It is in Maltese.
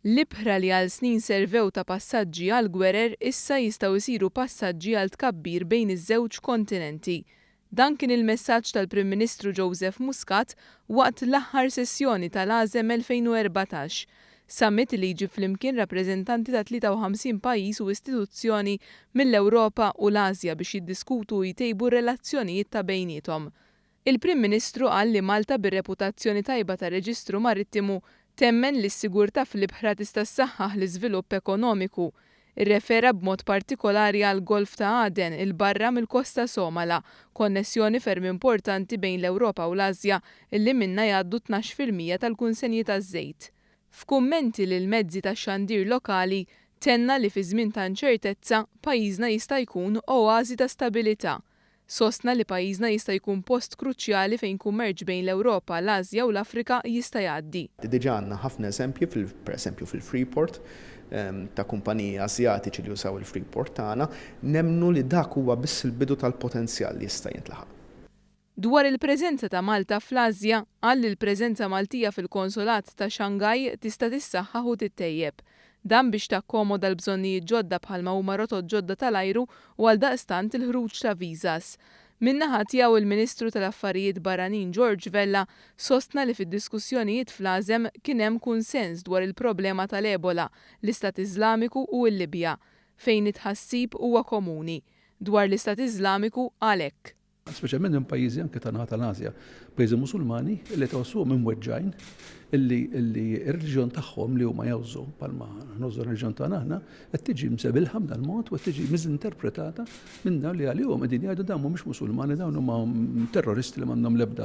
L-ibħra li għal snin servew ta' passaġġi għal gwerer issa jistgħu jsiru passaġġi għal tkabbir bejn iż-żewġ kontinenti. Dan kien il-messaġġ tal-Prim Ministru Joseph Muscat waqt l-aħħar sessjoni tal-għażem 2014. Summit li jġib flimkien rappreżentanti ta' 53 pajjiż u istituzzjoni mill-Ewropa u l-Asja biex jiddiskutu u jtejbu relazzjonijiet ta' bejniethom. Il-Prim Ministru qal li Malta bir-reputazzjoni tajba ta' reġistru marittimu temmen li s-sigurtà fl-ibħra tista' ssaħħaħ l-iżvilupp ekonomiku. Irrefera b'mod partikolari għal Golf ta' Aden il-barra mill-Kosta Somala, konnessjoni ferm importanti bejn l-Ewropa u l-Asja illi minna jgħaddu 12% tal-kunsenji taż-żejt. F'kummenti lil mezzi tax-xandir lokali tenna li fi żmien ta' inċertezza pajjiżna jista' jkun oażi ta' stabilità. Sostna li pajjiżna jista' jkun post kruċjali fejn kummerċ bejn l-Ewropa, l-Asja u l-Afrika jista' jgħaddi. Diġà għandna ħafna eżempji pereżempju fil-Freeport ta' kumpaniji Asjatiċi li jusaw il-Freeport tagħna, nemmnu li dak huwa biss il-bidu tal-potenzjal li jista' jintlaħaq. Dwar il-preżenza ta' Malta fl-Asja, qal li l-preżenza Maltija fil-Konsulat ta' Shanghai tista' tissaħħaħ u tittejjeb. Dan biex takkomoda l-bżonnijiet ġodda bħalma huma rotot ġodda tal-ajru u għaldaqstant il-ħruġ ta' viżas. Min-naħa tiegħu il-Ministru tal-Affarijiet Barranin George Vella sostna li fid-diskussjonijiet fl-għażem kien hemm kunsens dwar il-problema tal-Ebola, l-Istat Iżlamiku u l-Libja, fejn it-tħassib huwa komuni. Dwar l-Istat Iżlamiku għalhekk. Speċjalment minn pajjiżi anke ta' naħa tal-Asja, pajjiżi Musulmani li tawsuhom imweġġajn illi r-reġjon tagħhom li huma jawżu bħalma nowżu r-reġjon tagħna aħna qed tiġi msebilħa b'dan mod u qed tiġi miżinterpretata minn dawn li għalihom qegħdin jgħidu dawn mhumiex Musulmani dawn huma terroristi li m'għandhom l-ebda